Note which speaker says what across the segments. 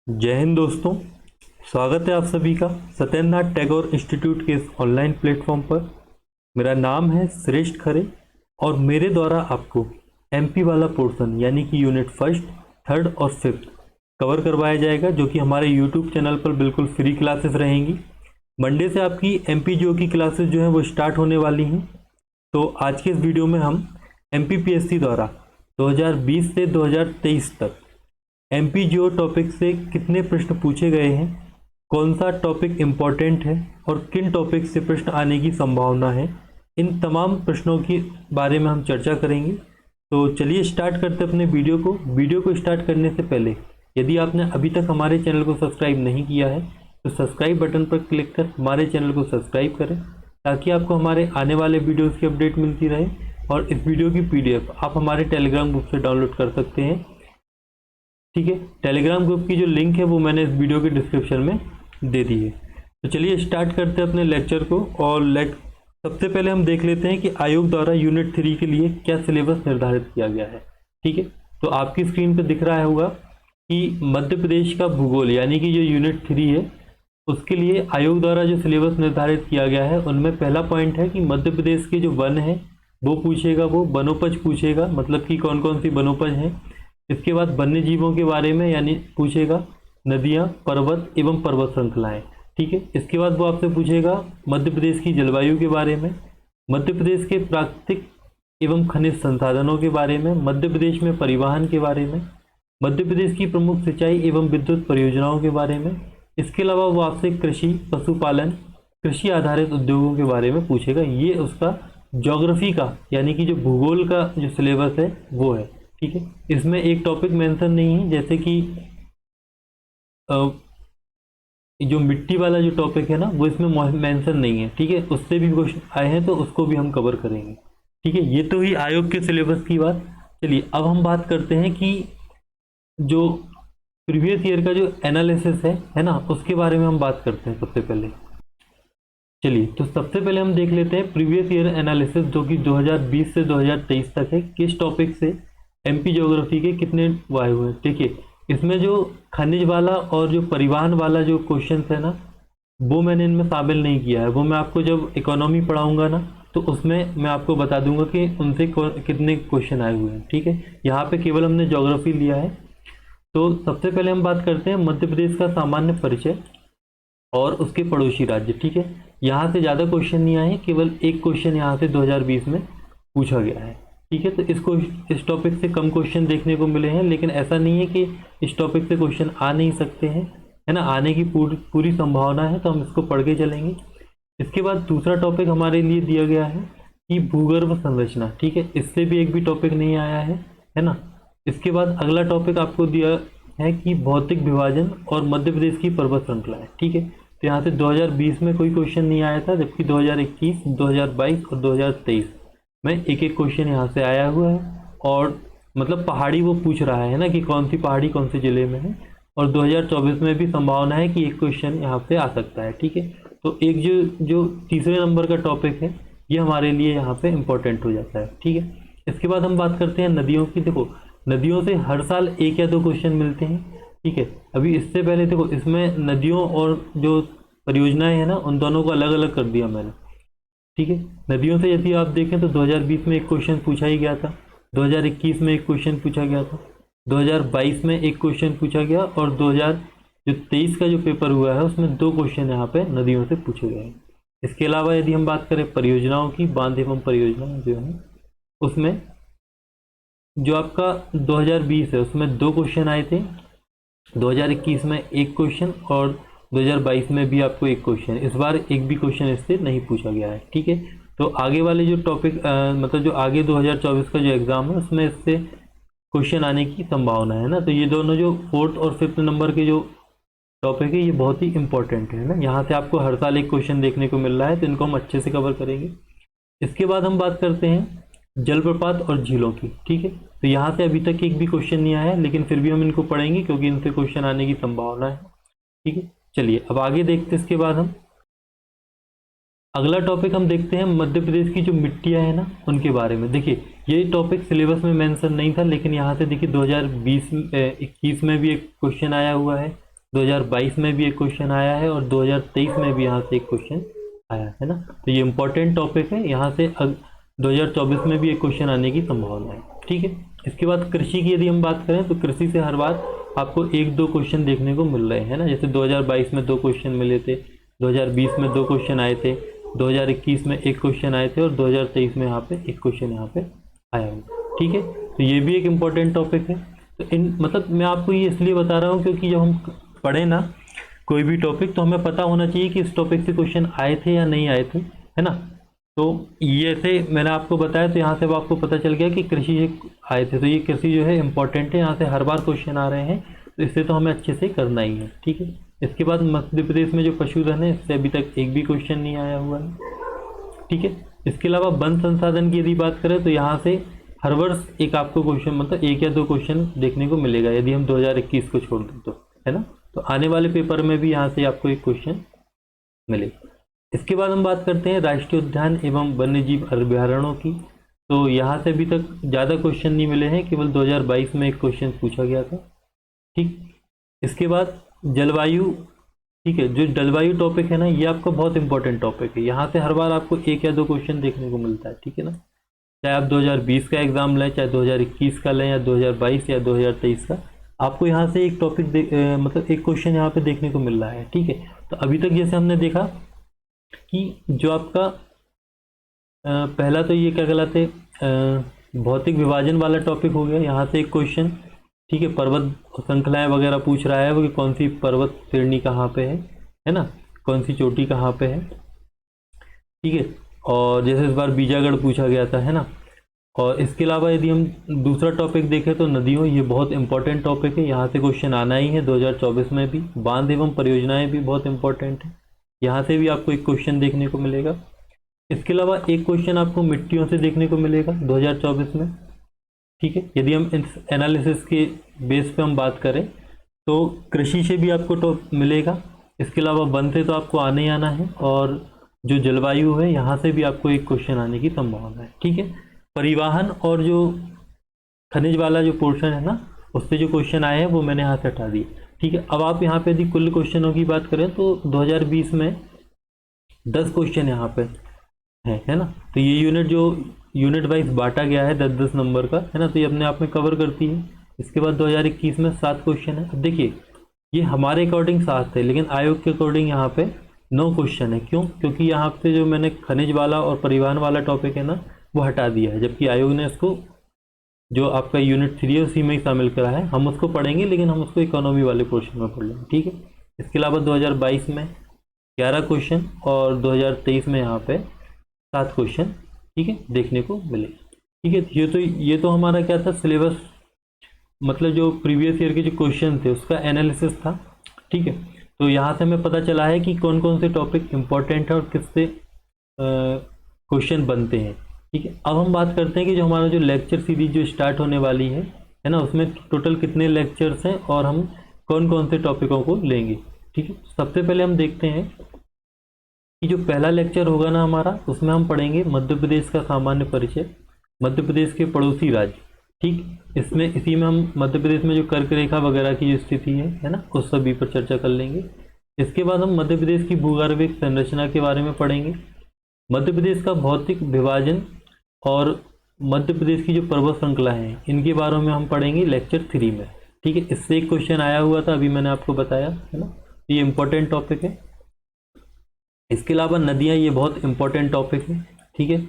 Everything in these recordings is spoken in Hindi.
Speaker 1: जय हिंद दोस्तों। स्वागत है आप सभी का सत्येंद्रनाथ टैगोर इंस्टीट्यूट के इस ऑनलाइन प्लेटफॉर्म पर। मेरा नाम है श्रेष्ठ खरे और मेरे द्वारा आपको एमपी वाला पोर्शन यानी कि यूनिट फर्स्ट, थर्ड और फिफ्थ कवर करवाया जाएगा, जो कि हमारे यूट्यूब चैनल पर बिल्कुल फ्री क्लासेस रहेंगी। मंडे से आपकी एमपी जो की क्लासेस जो हैं वो स्टार्ट होने वाली हैं। तो आज के इस वीडियो में हम एमपीपीएससी द्वारा 2020 से 2023 तक एमपी जियो टॉपिक से कितने प्रश्न पूछे गए हैं, कौन सा टॉपिक इम्पॉर्टेंट है और किन टॉपिक से प्रश्न आने की संभावना है, इन तमाम प्रश्नों के बारे में हम चर्चा करेंगे। तो चलिए स्टार्ट करते हैं अपने वीडियो को स्टार्ट करने से पहले यदि आपने अभी तक हमारे चैनल को सब्सक्राइब नहीं किया है तो सब्सक्राइब बटन पर क्लिक कर हमारे चैनल को सब्सक्राइब करें, ताकि आपको हमारे आने वाले वीडियोज़ की अपडेट मिलती रहे। और इस वीडियो की PDF आप हमारे टेलीग्राम ग्रुप से डाउनलोड कर सकते हैं। ठीक है, टेलीग्राम ग्रुप की जो लिंक है वो मैंने इस वीडियो के डिस्क्रिप्शन में दे दी है। तो चलिए स्टार्ट करते हैं अपने लेक्चर को। और सबसे पहले हम देख लेते हैं कि आयोग द्वारा यूनिट 3 के लिए क्या सिलेबस निर्धारित किया गया है। ठीक है, तो आपकी स्क्रीन पर दिख रहा होगा कि मध्य प्रदेश का भूगोल यानी कि जो यूनिट 3 है उसके लिए आयोग द्वारा जो सिलेबस निर्धारित किया गया है उनमें पहला पॉइंट है कि मध्य प्रदेश के जो वन है वो पूछेगा, वो वनोपज पूछेगा, मतलब कि कौन कौन सी वनोपज हैं। इसके बाद वन्य जीवों के बारे में यानी पूछेगा नदियाँ, पर्वत एवं पर्वत श्रृंखलाएँ। ठीक है, इसके बाद वो आपसे पूछेगा मध्य प्रदेश की जलवायु के बारे में, मध्य प्रदेश के प्राकृतिक एवं खनिज संसाधनों के बारे में, मध्य प्रदेश में परिवहन के बारे में, मध्य प्रदेश की प्रमुख सिंचाई एवं विद्युत परियोजनाओं के बारे में। इसके अलावा वो आपसे कृषि, पशुपालन, कृषि आधारित उद्योगों के बारे में पूछेगा। ये उसका ज्योग्राफी का यानी कि जो भूगोल का जो सिलेबस है वो है। ठीक है, इसमें एक टॉपिक मेंशन नहीं है, जैसे कि जो मिट्टी वाला जो टॉपिक है ना वो इसमें मेंशन नहीं है। ठीक है, उससे भी क्वेश्चन आए हैं तो उसको भी हम कवर करेंगे। ठीक है, ये तो ही आयोग के सिलेबस की बात। चलिए अब हम बात करते हैं कि जो प्रीवियस ईयर का जो एनालिसिस है ना, उसके बारे में हम बात करते हैं सबसे पहले। चलिए तो सबसे पहले हम देख लेते हैं प्रीवियस ईयर एनालिसिस, जो कि 2020 से 2023 तक है। किस टॉपिक से एमपी ज्योग्राफी के कितने आए हुए हैं। देखिए इसमें जो खनिज वाला और जो परिवहन वाला जो क्वेश्चन है ना वो मैंने इनमें शामिल नहीं किया है। वो मैं आपको जब इकोनॉमी पढ़ाऊंगा ना तो उसमें मैं आपको बता दूंगा कि उनसे कितने क्वेश्चन आए हुए हैं। ठीक है, यहाँ पे केवल हमने ज्योग्राफी लिया है। तो सबसे पहले हम बात करते हैं मध्य प्रदेश का सामान्य परिचय और उसके पड़ोसी राज्य। ठीक है, यहाँ से ज़्यादा क्वेश्चन नहीं आए हैं, केवल एक क्वेश्चन यहाँ से 2020 में पूछा गया है। ठीक है, तो इस टॉपिक से कम क्वेश्चन देखने को मिले हैं, लेकिन ऐसा नहीं है कि इस टॉपिक से क्वेश्चन आ नहीं सकते हैं, है ना, आने की पूरी संभावना है। तो हम इसको पढ़ के चलेंगे। इसके बाद दूसरा टॉपिक हमारे लिए दिया गया है कि भूगर्भ संरचना। ठीक है, इससे भी एक भी टॉपिक नहीं आया है ना। इसके बाद अगला टॉपिक आपको दिया है कि भौतिक विभाजन और मध्य प्रदेश की पर्वत श्रृंखलाएं। ठीक है, तो यहाँ से 2020 में कोई क्वेश्चन नहीं आया था, जबकि 2021, 2022 और 2023 में एक एक क्वेश्चन यहाँ से आया हुआ है। और मतलब पहाड़ी वो पूछ रहा है ना कि कौन सी पहाड़ी कौन से ज़िले में है। और 2024 में भी संभावना है कि एक क्वेश्चन यहाँ से आ सकता है। ठीक है, तो एक जो तीसरे नंबर का टॉपिक है ये हमारे लिए यहाँ पे इम्पोर्टेंट हो जाता है। ठीक है, इसके बाद हम बात करते हैं नदियों की। देखो नदियों से हर साल एक या दो क्वेश्चन मिलते हैं। ठीक है, अभी इससे पहले देखो इसमें नदियों और जो परियोजनाएं हैं ना उन दोनों को अलग अलग कर दिया मैंने। ठीक है, नदियों से यदि आप देखें तो 2020 में एक क्वेश्चन पूछा ही गया था, 2021 में एक क्वेश्चन पूछा गया था, 2022 में एक क्वेश्चन पूछा गया और 2023 का जो पेपर हुआ है उसमें 2 क्वेश्चन यहाँ पे नदियों से पूछे गए हैं। इसके अलावा यदि हम बात करें परियोजनाओं की, बांध एवं परियोजना जो है उसमें जो आपका 2020 है उसमें 2 क्वेश्चन आए थे, 2021 में एक क्वेश्चन और 2022 में भी आपको एक क्वेश्चन। इस बार एक भी क्वेश्चन इससे नहीं पूछा गया है। ठीक है, तो आगे वाले जो टॉपिक मतलब जो आगे 2024 का जो एग्ज़ाम है उसमें इससे क्वेश्चन आने की संभावना है ना। तो ये दोनों जो 4th और 5th नंबर के जो टॉपिक है ये बहुत ही इंपॉर्टेंट है ना। यहाँ से आपको हर साल एक क्वेश्चन देखने को मिल रहा है, तो इनको हम अच्छे से कवर करेंगे। इसके बाद हम बात करते हैं जलप्रपात और झीलों की। ठीक है, तो यहाँ से अभी तक एक भी क्वेश्चन नहीं आया है, लेकिन फिर भी हम इनको पढ़ेंगे क्योंकि इनसे क्वेश्चन आने की संभावना है। ठीक है, चलिए अब आगे देखते हैं। इसके बाद हम अगला टॉपिक हम देखते हैं मध्य प्रदेश की जो मिट्टियाँ हैं ना उनके बारे में। देखिए ये टॉपिक सिलेबस में मेंशन नहीं था, लेकिन यहाँ से देखिए 2020-21 में भी एक क्वेश्चन आया हुआ है। 2022 में भी एक क्वेश्चन आया है और 2023 में भी यहाँ से एक क्वेश्चन आया है ना। तो ये इंपॉर्टेंट टॉपिक है, यहाँ से 2024 में भी एक क्वेश्चन आने की संभावना है। ठीक है, इसके बाद कृषि की यदि हम बात करें तो कृषि से हर बार आपको 1-2 क्वेश्चन देखने को मिल रहे हैं ना। जैसे 2022 में 2 क्वेश्चन मिले थे, 2020 में 2 क्वेश्चन आए थे, 2021 में 1 क्वेश्चन आए थे और 2023 में यहाँ पे 1 क्वेश्चन यहाँ पे आया हुआ। ठीक है, तो ये भी एक इम्पॉर्टेंट टॉपिक है। तो इन मतलब मैं आपको ये इसलिए बता रहा हूँ क्योंकि जब हम पढ़े ना कोई भी टॉपिक तो हमें पता होना चाहिए कि इस टॉपिक से क्वेश्चन आए थे या नहीं आए थे, है ना। तो ये ऐसे मैंने आपको बताया, तो यहाँ से अब आपको पता चल गया कि कृषि से आए थे, तो ये कृषि जो है इम्पोर्टेंट है, यहाँ से हर बार क्वेश्चन आ रहे हैं, तो इससे तो हमें अच्छे से करना ही है। ठीक है, इसके बाद मध्य प्रदेश में जो पशुधन है इससे अभी तक एक भी क्वेश्चन नहीं आया हुआ है। ठीक है, इसके अलावा वन संसाधन की यदि बात करें तो यहाँ से हर वर्ष एक आपको क्वेश्चन मतलब 1 या 2 क्वेश्चन देखने को मिलेगा यदि हम 2021 को छोड़ दें तो, है ना। तो आने वाले पेपर में भी यहाँ से आपको एक क्वेश्चन मिलेगा। इसके बाद हम बात करते हैं राष्ट्रीय उद्यान एवं वन्यजीव अभयारण्यों की। तो यहाँ से अभी तक ज़्यादा क्वेश्चन नहीं मिले हैं, केवल 2022 में एक क्वेश्चन पूछा गया था। ठीक, इसके बाद जलवायु। ठीक है, जो जलवायु टॉपिक है ना ये आपका बहुत इंपॉर्टेंट टॉपिक है, यहाँ से हर बार आपको 1 या 2 क्वेश्चन देखने को मिलता है। ठीक है ना, चाहे आप 2020 का एग्जाम लें, चाहे 2021 का लें, या 2022 या 2023 का, आपको यहाँ से एक टॉपिक मतलब एक क्वेश्चन यहाँ पे देखने को मिल रहा है। ठीक है, तो अभी तक जैसे हमने देखा कि जो आपका पहला तो ये क्या कहलाते भौतिक विभाजन वाला टॉपिक हो गया, यहाँ से एक क्वेश्चन। ठीक है, पर्वत श्रृंखलाएं वगैरह पूछ रहा है वो कि कौन सी पर्वत श्रेणी कहाँ पे है ना, कौन सी चोटी कहाँ पे है। ठीक है, और जैसे इस बार बीजागढ़ पूछा गया था, है ना। और इसके अलावा यदि हम दूसरा टॉपिक देखें तो नदियों, ये बहुत इंपॉर्टेंट टॉपिक है, यहाँ से क्वेश्चन आना ही है 2024 में भी। बांध एवं परियोजनाएं भी बहुत इंपॉर्टेंट है, यहाँ से भी आपको एक क्वेश्चन देखने को मिलेगा। इसके अलावा एक क्वेश्चन आपको मिट्टियों से देखने को मिलेगा 2024 में। ठीक है, यदि हम एनालिसिस के बेस पे हम बात करें तो कृषि से भी आपको मिलेगा। इसके अलावा वन से तो आपको आने ही आना है, और जो जलवायु है यहाँ से भी आपको एक क्वेश्चन आने की संभावना है। ठीक है, परिवहन और जो खनिज वाला जो पोर्शन है ना उससे जो क्वेश्चन आए हैं वो मैंने यहाँ से हटा दिए। ठीक है, अब आप यहाँ पे यदि कुल क्वेश्चनों की बात करें तो 2020 में 10 क्वेश्चन यहाँ पे है ना। तो ये यूनिट वाइज बांटा गया है 10-10 नंबर का, है ना, तो ये अपने आप में कवर करती है। इसके बाद 2021 में 7 क्वेश्चन है। अब देखिए ये हमारे अकॉर्डिंग 7 थे, लेकिन आयोग के अकॉर्डिंग यहाँ पे 9 क्वेश्चन है। क्यों? क्योंकि यहाँ पे जो मैंने खनिज वाला और परिवहन वाला टॉपिक है ना वो हटा दिया है, जबकि आयोग ने इसको जो आपका यूनिट 3 है उसी में ही शामिल करा है। हम उसको पढ़ेंगे लेकिन हम उसको इकोनॉमी वाले पोर्शन में पढ़ लेंगे। ठीक है, इसके अलावा 2022 में 11 क्वेश्चन और 2023 में यहाँ पे 7 क्वेश्चन, ठीक है, देखने को मिले। ठीक है, ये तो हमारा क्या था सिलेबस, मतलब जो प्रीवियस ईयर के जो क्वेश्चन थे उसका एनालिसिस था। ठीक है, तो यहाँ से हमें पता चला है कि कौन कौन से टॉपिक इम्पोर्टेंट है और किससे क्वेश्चन बनते हैं। ठीक है, अब हम बात करते हैं कि जो हमारा जो लेक्चर सीरीज जो स्टार्ट होने वाली है ना, उसमें टोटल कितने लेक्चर्स हैं और हम कौन कौन से टॉपिकों को लेंगे। ठीक है, सबसे पहले हम देखते हैं कि जो पहला लेक्चर होगा ना हमारा, उसमें हम पढ़ेंगे मध्य प्रदेश का सामान्य परिचय, मध्य प्रदेश के पड़ोसी राज्य। ठीक, इसी में हम मध्य प्रदेश में जो कर्क रेखा वगैरह की जो स्थिति है ना, उस सभी पर चर्चा कर लेंगे। इसके बाद हम मध्य प्रदेश की भूगर्भिक संरचना के बारे में पढ़ेंगे, मध्य प्रदेश का भौतिक विभाजन और मध्य प्रदेश की जो पर्वत श्रृंखला है इनके बारे में हम पढ़ेंगे लेक्चर 3 में। ठीक है, इससे एक क्वेश्चन आया हुआ था, अभी मैंने आपको बताया, है ना, ये इंपॉर्टेंट टॉपिक है। इसके अलावा नदियाँ, ये बहुत इंपॉर्टेंट टॉपिक है। ठीक है,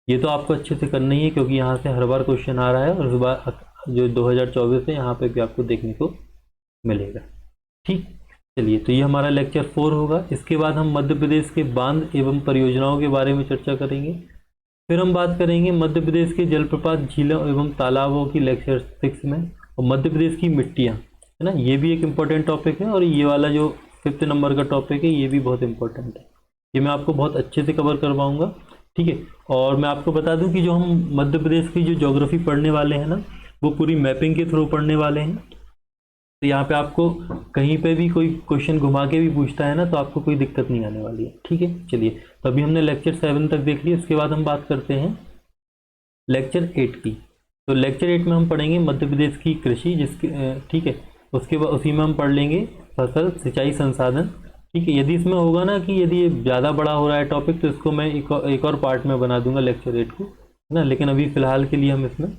Speaker 1: ये तो आपको अच्छे से करना ही है क्योंकि यहाँ से हर बार क्वेश्चन आ रहा है और इस बार जो 2024 है यहाँ पे भी आपको देखने को मिलेगा। ठीक, चलिए, तो ये हमारा लेक्चर 4 होगा। इसके बाद हम मध्य प्रदेश के बांध एवं परियोजनाओं के बारे में चर्चा करेंगे। फिर हम बात करेंगे मध्य प्रदेश के जलप्रपात, झीलों एवं तालाबों की लेक्चर 6 में, और मध्य प्रदेश की मिट्टियाँ, है ना, ये भी एक इम्पॉर्टेंट टॉपिक है। और ये वाला जो 5th नंबर का टॉपिक है ये भी बहुत इंपॉर्टेंट है, ये मैं आपको बहुत अच्छे से कवर करवाऊँगा। ठीक है, और मैं आपको बता दूं कि जो हम मध्य प्रदेश की जो ज्योग्राफी पढ़ने वाले हैं ना वो पूरी मैपिंग के थ्रू पढ़ने वाले हैं। तो यहाँ पे आपको कहीं पे भी कोई क्वेश्चन घुमा के भी पूछता है ना तो आपको कोई दिक्कत नहीं आने वाली है। ठीक है, चलिए, तो अभी हमने लेक्चर 7 तक देख लिया। इसके बाद हम बात करते हैं लेक्चर 8 की। तो लेक्चर 8 में हम पढ़ेंगे मध्य प्रदेश की कृषि, जिसके ठीक है, उसके बाद उसी में हम पढ़ लेंगे फसल सिंचाई संसाधन। ठीक है, यदि इसमें होगा ना कि यदि ये ज़्यादा बड़ा हो रहा है टॉपिक तो इसको मैं एक और पार्ट में बना दूंगा लेक्चर 8 को, है ना। लेकिन अभी फ़िलहाल के लिए हम इसमें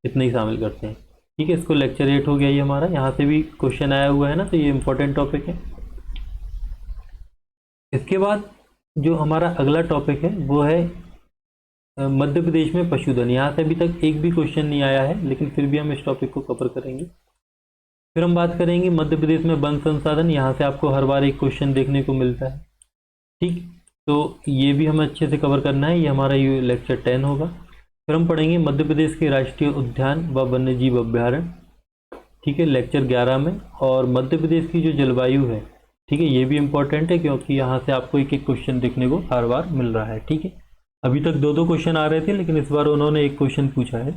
Speaker 1: इतना ही शामिल करते हैं। ठीक है, इसको लेक्चर 8 हो गया ये हमारा, यहाँ से भी क्वेश्चन आया हुआ है ना, तो ये इंपॉर्टेंट टॉपिक है। इसके बाद जो हमारा अगला टॉपिक है वो है मध्य प्रदेश में पशुधन। यहाँ से अभी तक एक भी क्वेश्चन नहीं आया है, लेकिन फिर भी हम इस टॉपिक को कवर करेंगे। फिर हम बात करेंगे मध्य प्रदेश में वन संसाधन। यहाँ से आपको हर बार एक क्वेश्चन देखने को मिलता है। ठीक, तो ये भी हमें अच्छे से कवर करना है, ये हमारा ये लेक्चर 10 होगा। फिर हम पढ़ेंगे मध्य प्रदेश के राष्ट्रीय उद्यान व वन्यजीव अभ्यारण्य। ठीक है, लेक्चर 11 में। और मध्य प्रदेश की जो जलवायु है, ठीक है, ये भी इम्पोर्टेंट है क्योंकि यहाँ से आपको एक एक क्वेश्चन देखने को हर बार मिल रहा है। ठीक है, अभी तक दो क्वेश्चन आ रहे थे, लेकिन इस बार उन्होंने एक क्वेश्चन पूछा है।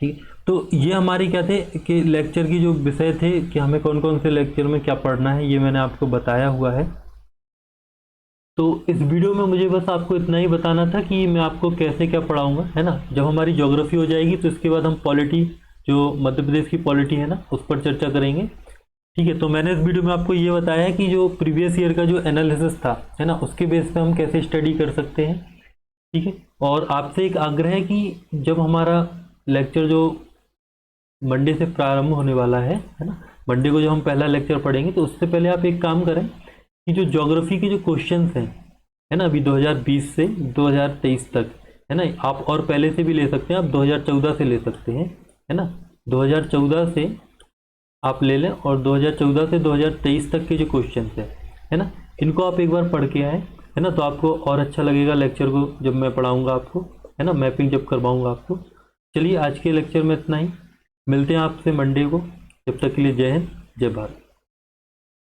Speaker 1: ठीक, तो ये हमारे क्या थे कि लेक्चर की जो विषय थे कि हमें कौन कौन से लेक्चर में क्या पढ़ना है, ये मैंने आपको बताया हुआ है। तो इस वीडियो में मुझे बस आपको इतना ही बताना था कि मैं आपको कैसे क्या पढ़ाऊंगा, है ना। जब हमारी ज्योग्राफी हो जाएगी तो इसके बाद हम पॉलिटी, जो मध्य प्रदेश की पॉलिटी है ना, उस पर चर्चा करेंगे। ठीक है, तो मैंने इस वीडियो में आपको ये बताया है कि जो प्रीवियस ईयर का जो एनालिसिस था, है ना, उसके बेस पे हम कैसे स्टडी कर सकते हैं। ठीक है, और आपसे एक आग्रह है कि जब हमारा लेक्चर जो मंडे से प्रारंभ होने वाला है ना, मंडे को जब हम पहला लेक्चर पढ़ेंगे तो उससे पहले आप एक काम करें कि जो ज्योग्राफी के जो क्वेश्चंस हैं, है ना, अभी 2020 से 2023 तक, है ना, आप और पहले से भी ले सकते हैं, आप 2014 से ले सकते हैं, है ना। 2014 से आप ले लें और 2014 से 2023 तक के जो क्वेश्चंस है ना, इनको आप एक बार पढ़ के आएँ, है ना, तो आपको और अच्छा लगेगा लेक्चर को जब मैं पढ़ाऊँगा आपको, है ना, मैपिंग जब करवाऊँगा आपको। चलिए, आज के लेक्चर में इतना ही, मिलते हैं आपसे मंडे को। जब तक के लिए जय हिंद, जय भारत।